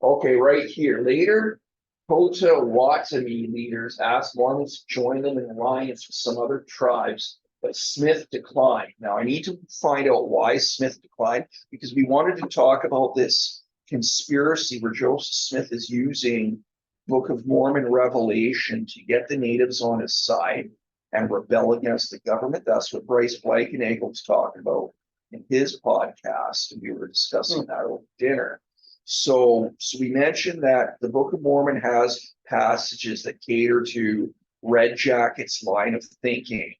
Okay, right here, later, Potawatomi leaders asked Mormons to join them in alliance with some other tribes, but Smith declined. Now, I need to find out why Smith declined, because we wanted to talk about this conspiracy where Joseph Smith is using Book of Mormon revelation to get the natives on his side and rebel against the government. That's what Bryce Blankenegel was talking about in his podcast, and we were discussing that over dinner. So we mentioned that the Book of Mormon has passages that cater to Red Jackets' line of thinking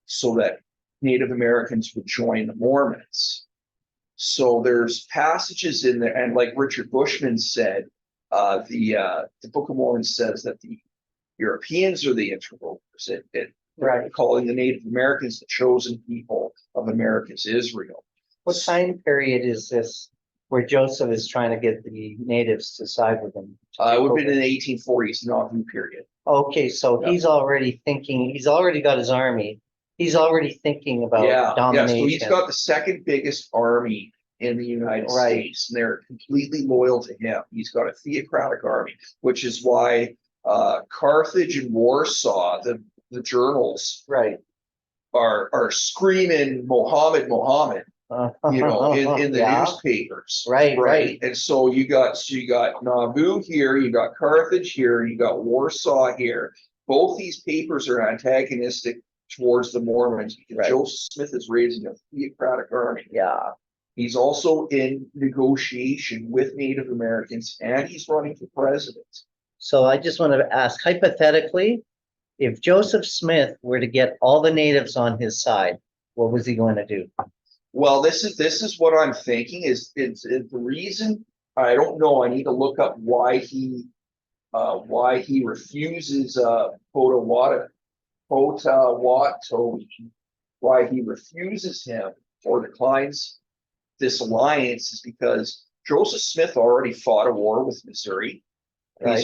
so that Native Americans would join the Mormons. So there's passages in there, and like Richard Bushman said, the Book of Mormon says that the Europeans are the interlopers, Right. calling the Native Americans the chosen people of America's Israel. What time period is this where Joseph is trying to get the natives to side with him? It would have been in the 1840s, Nauvoo period. Okay, so Yeah. he's already thinking, he's already got his army. He's already thinking about Yeah, so domination. he's got the second biggest army in the United Right. States, and they're completely loyal to him. He's got a theocratic army, which is why Carthage and Warsaw, the journals Right. are screaming Mohammed, Mohammed, in the Yeah. newspapers. Right. And so you got Nauvoo here, you got Carthage here, you got Warsaw here. Both these papers are antagonistic towards the Mormons because Right. Joseph Smith is raising a theocratic army. Yeah. He's also in negotiation with Native Americans, and he's running for president. So I just want to ask, hypothetically, if Joseph Smith were to get all the natives on his side, what was he going to do? Well, this is what I'm thinking is the reason. I don't know. I need to look up why he refuses Potawatomi, why he refuses him or declines this alliance is because Joseph Smith already fought a war with Missouri. Right.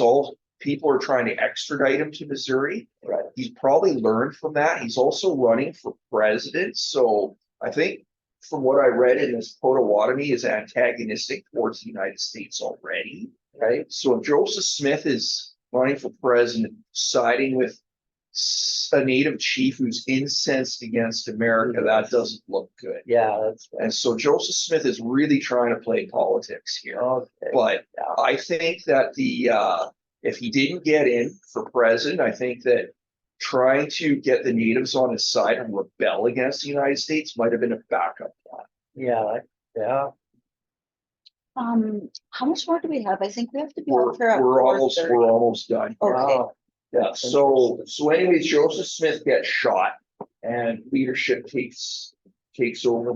People are trying to extradite him to Missouri. Right. He's probably learned from that. He's also running for president. So I think from what I read in this, Potawatomi is antagonistic towards the United States already. Right. So if Joseph Smith is running for president, siding with a native chief who's incensed against America, that doesn't look good. Yeah, that's right. And so Joseph Smith is really trying to play politics here. Okay. But I think that if he didn't get in for president, I think that trying to get the natives on his side and rebel against the United States might have been a backup plan. Yeah. How much more do we have? I think we have to be We're, out here at we're 4:30. almost done. Okay. Wow. Yeah, so anyways, Joseph Smith gets shot and leadership takes over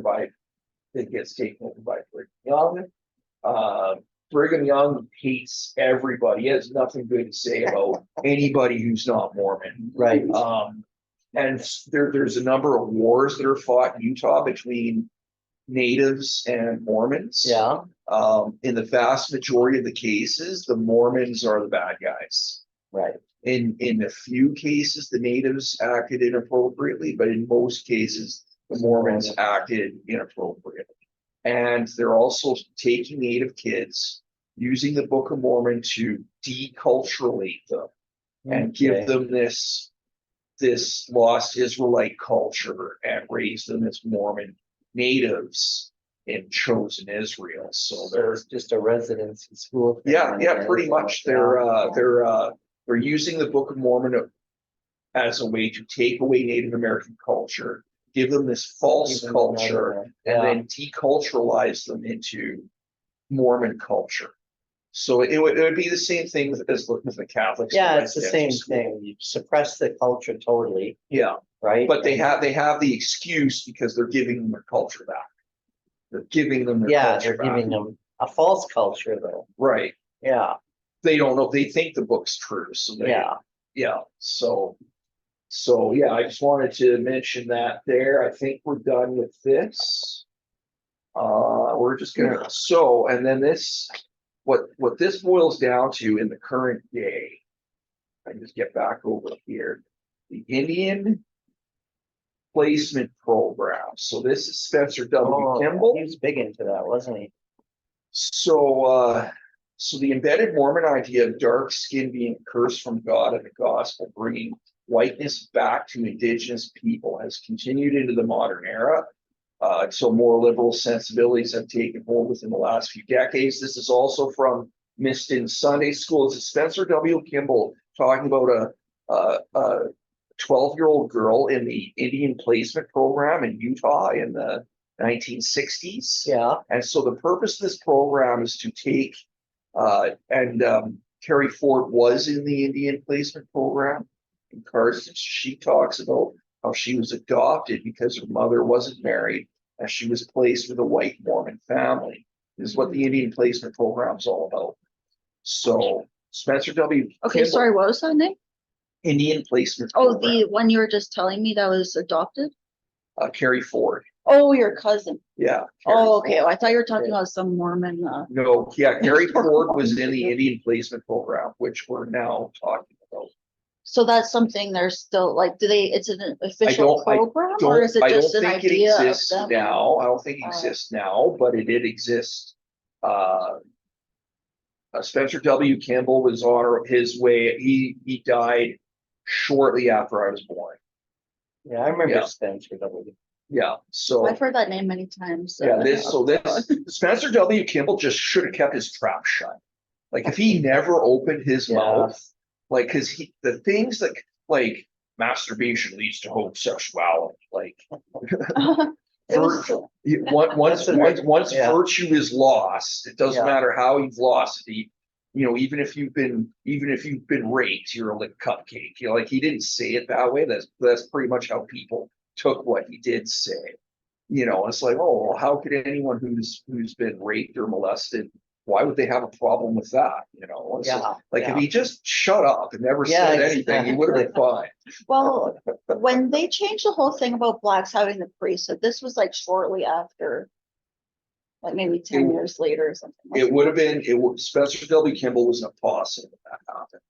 gets taken over by Brigham Young. Brigham Young hates everybody. He has nothing good to say about anybody who's not Mormon. Right. And there's a number of wars that are fought in Utah between natives and Mormons. Yeah. In the vast majority of the cases, the Mormons are the bad guys. Right. In a few cases, the natives acted inappropriately, but in most cases, the Mormons acted inappropriately. And they're also taking native kids, using the Book of Mormon to deculturate them and give them this lost Israelite culture and raise them as Mormon natives in chosen Israel. So There's just a residency school. yeah, pretty much. They're using the Book of Mormon as a way to take away Native American culture, give them this false culture, and then deculturalize them into Mormon culture. So it would be the same thing as with the Catholics. Yeah, it's the same thing. You suppress the culture totally, Yeah, right? but they have the excuse because they're giving them their culture back. They're giving them their culture they're giving them a false culture though. right. Yeah. They don't know. They think the book's true, so yeah, so yeah, I just wanted to mention that there. I think we're done with this. We're just gonna, so, and then this, what this boils down to in the current day. I just get back over here, the Indian Placement Program. So this is Spencer W. Oh, Kimball. he was big into that, wasn't he? So the embedded Mormon idea of dark skin being a curse from God and the gospel bringing whiteness back to indigenous people has continued into the modern era. So more liberal sensibilities have taken hold within the last few decades. This is also from Miston Sunday School. This is Spencer W. Kimball talking about a 12-year-old girl in the Indian Placement Program in Utah in the 1960s. Yeah, And so the purpose of this program is to take, Carrie Ford was in the Indian Placement Program. In Carson, she talks about how she was adopted because her mother wasn't married and she was placed with a white Mormon family. This is what the Indian Placement Program is all about. So Spencer W. Okay, Kimball, sorry, what was that name? Indian Placement Oh, Program. the one you were just telling me that was adopted? Carrie Ford. Oh, your cousin. Yeah. Carrie Oh, okay. Ford. I thought you were talking about some Mormon, No, yeah, Carrie Ford was in the Indian Placement Program, which we're now talking about. so that's something they're still like, it's an official I program or is it I don't just an think it idea of exists them? now. I don't think it Oh. exists now, but it did exist. Spencer W. Kimball was on his way. He died shortly after I was born. yeah, I remember Yeah. Spencer W. Yeah, so I've heard that name many times. yeah, this Spencer W. Kimball just should have kept his trap shut. Like if he never opened his Yeah. mouth, like because the things that like masturbation leads to homosexuality, like It was, once Yeah. virtue is lost, it doesn't Yeah. matter how you've lost it. Even if you've been raped, you're like a cupcake. Like he didn't say it that way. That's pretty much how people took what he did say. It's like, oh, well, how could anyone who's been raped or molested, why would they have a problem with that? It's Yeah, like yeah. if he just shut up and never Yeah, said anything, he would have been fine. well, when they changed the whole thing about blacks having the priesthood, this was like shortly after. Like maybe 10 years later or something. It would have been, Spencer W. Kimball was an apostle when that happened.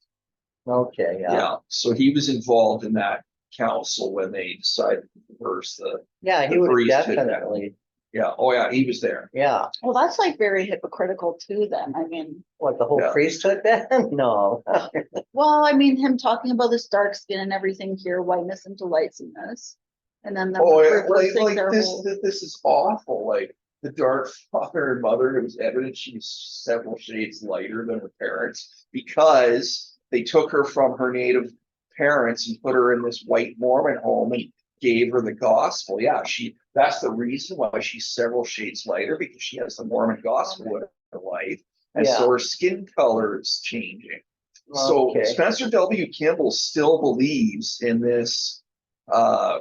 Okay, yeah. Yeah, so he was involved in that council when they decided to reverse the, Yeah, he The would have priesthood, definitely, yeah, oh yeah, he was there. yeah. Well, that's like very hypocritical too then. I mean, What, the whole Yeah. priesthood then? No. well, I mean, him talking about this dark skin and everything here, whiteness and delightsomeness. And then them Oh, yeah, reversing like their this, whole, this is awful, like the dark father and mother, it was evident she was several shades lighter than her parents because they took her from her native parents and put her in this white Mormon home and gave her the gospel. Yeah, that's the reason why she's several shades lighter, because she has the Mormon gospel in her life. And so Yeah. her skin color is changing. So Okay. Spencer W. Kimball still believes in this.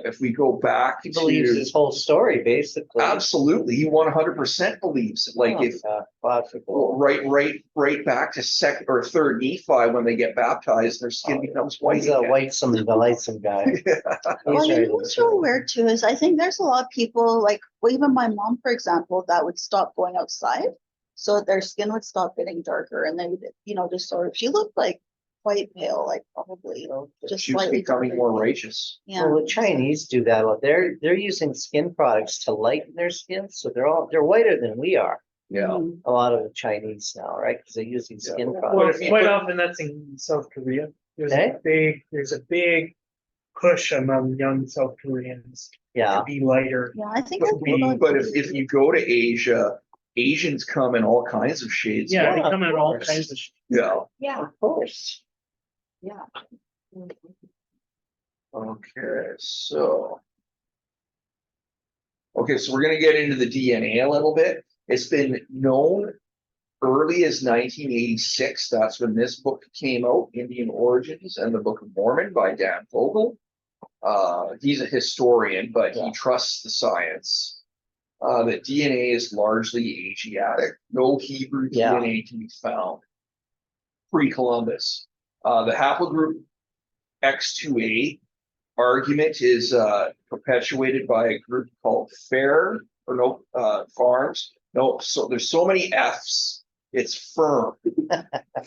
If we go back He believes to, his whole story, basically. absolutely, he 100% believes it. Like if Classical. right back to second or third Nephi, when they get baptized, their skin becomes white. He's a again. whitesome, delightsome guy. well, He's you right know what's into really it. weird too is I think there's a lot of people like, well, even my mom, for example, that would stop going outside so that their skin would stop getting darker and they would, just sort of, she looked like quite pale, like probably, just She was slightly becoming darker. more righteous. Yeah. Well, the Chinese do that. They're using skin products to lighten their skin, so they're whiter than we are. Yeah. Mhm. A lot of the Chinese now, right? Because they're using skin Well, products. if you Quite put- often that's in South Korea. Okay. There's a big push among young South Koreans Yeah. to be lighter. Yeah, I think. But, that's what but I- if you go to Asia, Asians come in all kinds of shades. Yeah, they Yeah, come of in all course. kinds of. Yeah. Yeah. Of course. Yeah. Okay, so. Okay, so we're gonna get into the DNA a little bit. It's been known early as 1986. That's when this book came out, Indian Origins and the Book of Mormon by Dan Vogel. He's a historian, but he Yeah. trusts the science. That DNA is largely Asiatic. No Hebrew Yeah. DNA can be found pre-Columbus. The haplogroup X2A argument is perpetuated by a group called Farms. No, so there's so many F's. It's Firm.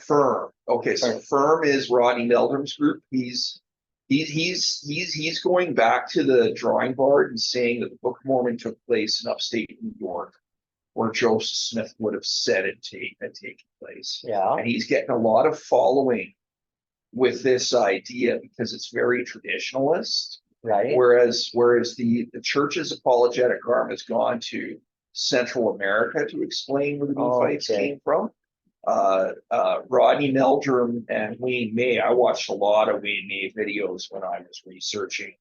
Firm. Okay, so Firm is Rodney Meldrum's group. He's going back to the drawing board and saying that the Book of Mormon took place in upstate New York, where Joseph Smith would have said it had taken place. Yeah, And he's getting a lot of following with this idea because it's very traditionalist. right. Whereas the church's apologetic arm has gone to Central America to explain where the Nephites Okay. came from. Rodney Meldrum and Wayne May. I watched a lot of Wayne May videos when I was researching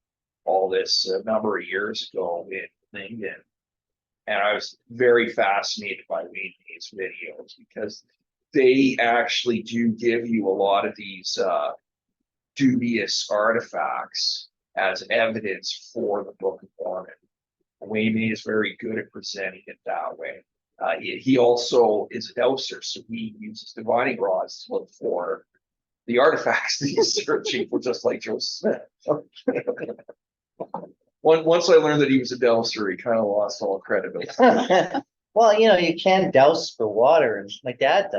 all this a number of years ago in LinkedIn. And I was very fascinated by Wayne May's videos because they actually do give you a lot of these dubious artifacts as evidence for the Book of Mormon. Wayne May is very good at presenting it that way. He also is a dowser, so he uses divining rods to look for the artifacts that he's searching for, just like Joseph Smith. Once I learned that he was a dowser, he kind of lost all credibility. Well, you can douse for water, and my dad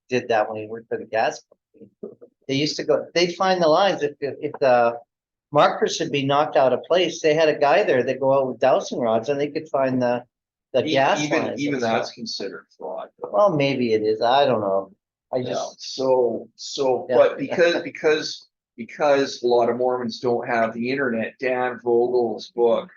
did that when he worked for the gas company. They used to go, they'd find the lines, if the markers should be knocked out of place, they had a guy there that go out with dowsing rods and they could find the gas lines. Even and that's stuff. considered fraud. Well, maybe it is, I don't know. I Yeah, just, so, Yeah. but because a lot of Mormons don't have the internet, Dan Vogel's book,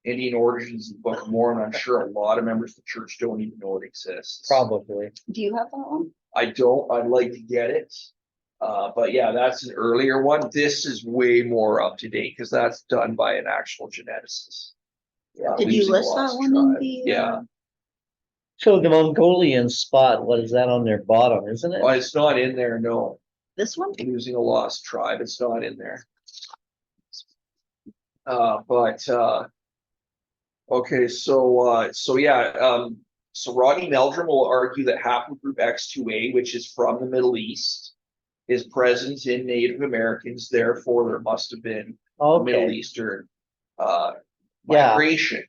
Indian Origins of the Book of Mormon, I'm sure a lot of members of the church don't even know it exists. probably, Do you have that one? I don't, I'd like to get it. But yeah, that's an earlier one. This is way more up to date because that's done by an actual geneticist. Yeah. Did you using a list that lost one in tribe. the? Yeah, so the Mongolian spot, what is that on their bottom, isn't it? oh, it's not in there, no. This one? Using a lost tribe, it's not in there. Okay, so yeah, so Rodney Meldrum will argue that haplogroup X2A, which is from the Middle East, is present in Native Americans, therefore there must have been a Middle Okay, Eastern Yeah. migration.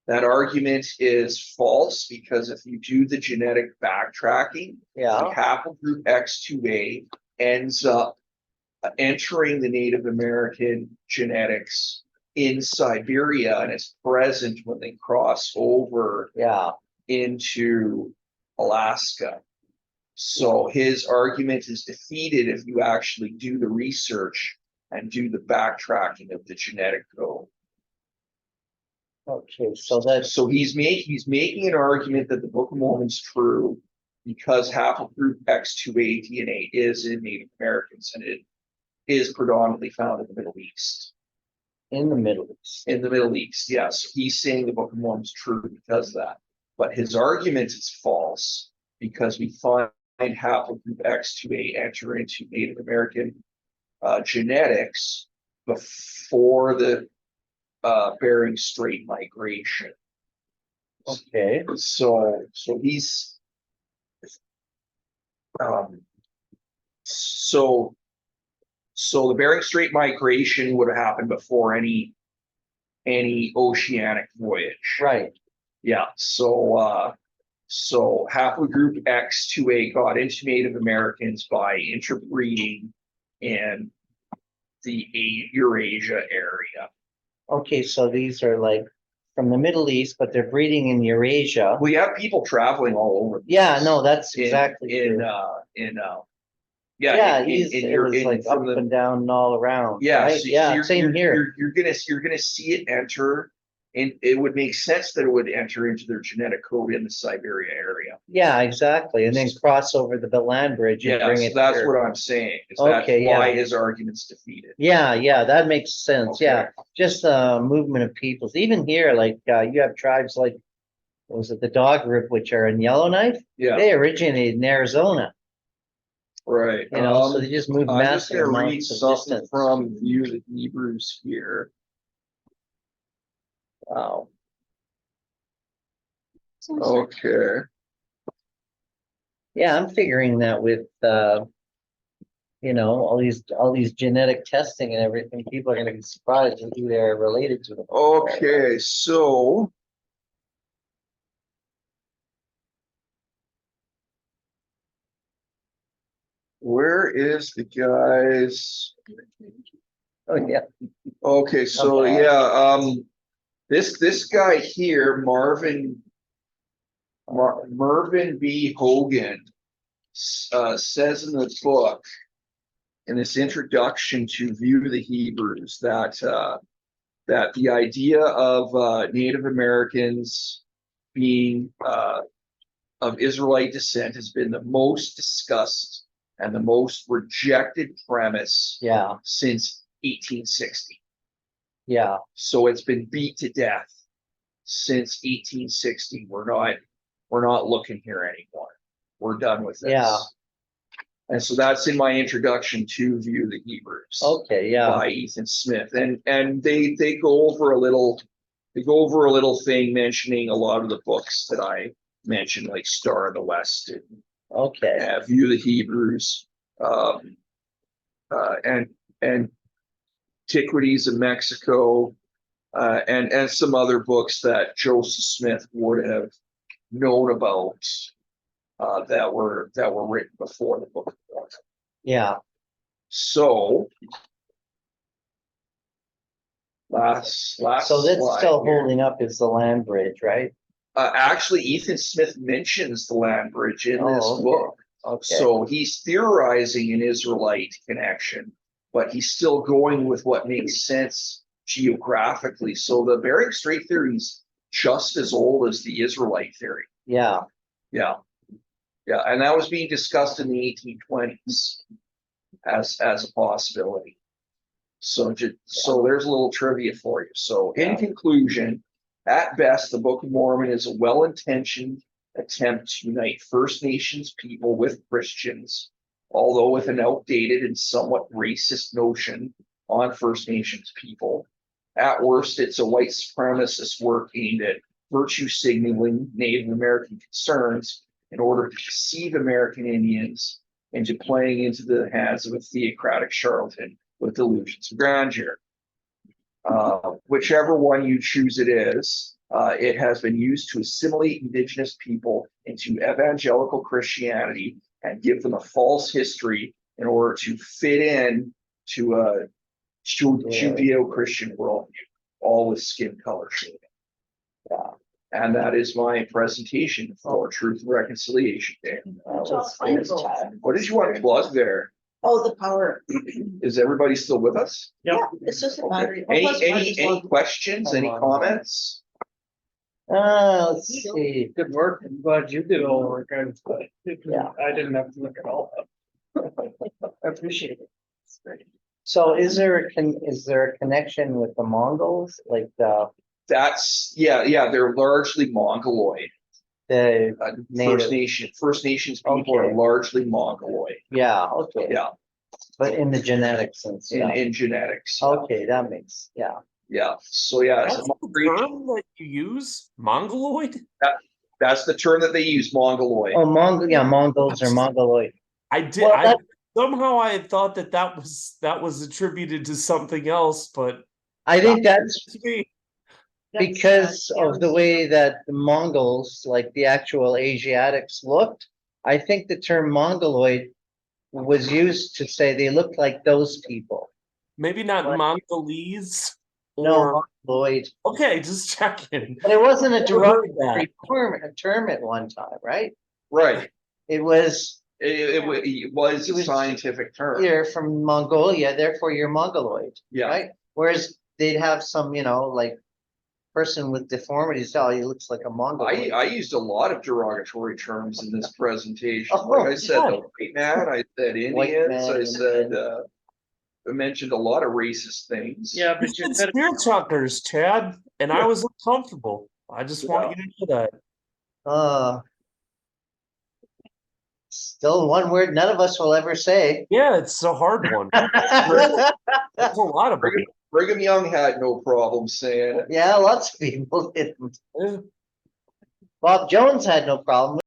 That argument is false because if you do the genetic backtracking, the yeah, haplogroup X2A ends up entering the Native American genetics in Siberia, and it's present when they cross over yeah, into Alaska. So his argument is defeated if you actually do the research and do the backtracking of the genetic code. okay, so that's, So he's making an argument that the Book of Mormon's true because haplogroup X2A DNA is in Native Americans and it is predominantly found in the Middle East. in the Middle East. In the Middle East, yes. He's saying the Book of Mormon's true because of that. But his argument is false because we find haplogroup X2A enter into Native American genetics before the Bering Strait migration. Okay, So he's so the Bering Strait migration would have happened before any oceanic voyage. right, Yeah, so haplogroup X2A got into Native Americans by interbreeding in the Eurasia area. okay, so these are like from the Middle East, but they're breeding in Eurasia. We have people traveling all over. Yeah, no, that's in- exactly in true. Yeah, It was like up from the and down and all around, yeah, right? so Yeah, same here. You're gonna see it enter, and it would make sense that it would enter into their genetic code in the Siberia area. Yeah, exactly, and then cross over the land bridge and Yeah, bring so it that's here. what I'm saying. Is that's Okay, why yeah. his argument's defeated. Yeah, that makes sense, yeah, Okay. just movement of peoples, even here, like, you have tribes like, what was it, the Dog group, which are in Yellowknife? Yeah, They originated in Arizona, right. so they just moved I'm just massive gonna read amounts of something distance. from View of the Hebrews here. Wow, Okay. yeah, I'm figuring that with, you know, all these genetic testing and everything, people are gonna be surprised at who they're related to. Okay, so. Where is the guy's? Oh, yeah, Okay, so Okay. yeah, this guy here, Mervyn B. Hogan. Says in the book, in this introduction to View the Hebrews, that the idea of Native Americans being of Israelite descent has been the most discussed and the most rejected premise yeah, since 1860. yeah, So it's been beat to death since 1860. We're not looking here anymore. We're done with this. Yeah. And so that's in my introduction to View the Hebrews okay, yeah, by Ethan Smith. And they go over a little thing mentioning a lot of the books that I mentioned, like Star of the West and okay, View the Hebrews, and Antiquities of Mexico, and some other books that Joseph Smith would have known about, that were written before the Book of Mormon. yeah, So last so that's slide still here. holding up is the land bridge, right? Actually, Ethan Smith mentions the land bridge in this Oh, okay. book. Okay, So he's theorizing an Israelite connection, but he's still going with what makes sense geographically. So the Bering Strait theory is just as old as the Israelite theory. yeah, Yeah. Yeah. And that was being discussed in the 1820s as a possibility. So there's a little trivia for you. So in Yeah. conclusion, at best, the Book of Mormon is a well-intentioned attempt to unite First Nations people with Christians, although with an outdated and somewhat racist notion on First Nations people. At worst, it's a white supremacist work aimed at virtue signaling Native American concerns in order to deceive American Indians into playing into the hands of a theocratic charlatan with delusions of grandeur. Whichever one you choose it is, it has been used to assimilate indigenous people into evangelical Christianity and give them a false history in order to fit in to a Judeo-Christian worldview, all with skin color shading. And that is my presentation for Truth and Reconciliation Day. Thanks, Chad. What did you want to plug there? Oh, the power. Is everybody still with us? Yeah, it's just a battery. Any questions, any comments? let's see, Good work. I'm glad you did all the work. Yeah. I didn't have to look at all of it. I appreciate it. It's great. so is there a connection with the Mongols, like That's, yeah, they're largely Mongoloid. the First Nations people are Okay. largely Mongoloid, yeah, okay. yeah, But in the genetic sense, yeah, in genetics. okay, that makes, yeah, Yeah, so yeah, That's it's the term that you use, Mongoloid? that's the term that they use, Mongoloid. oh, Mongols or Mongoloid. I did, Well, somehow I had thought that was attributed to something else, but I think that's to me, because of the way that the Mongols, like the actual Asiatics, looked. I think the term Mongoloid was used to say they looked like those people. maybe not What? Mongolese No, or, Mongoloid. okay, just checking. But it wasn't a Never heard derogatory term at one time, right? Right, It was, it was It a was- scientific term, you're from Mongolia, therefore you're Mongoloid, yeah. right? Whereas they'd have some, like person with deformities, oh, he looks like a Mongoloid. I used a lot of derogatory terms in this presentation. Oh, Like I said, yeah. the white man, I said White Indians, man, I said, I mentioned a lot of racist things. Yeah, You but you said said spear chuckers, Chad, and I was uncomfortable. I just want you to know that. Uh, still one word none of us will ever say. Yeah, it's a hard one. That's a lot of them. Brigham Young had no problem saying it. Yeah, lots of people didn't. Yeah. Bob Jones had no problem.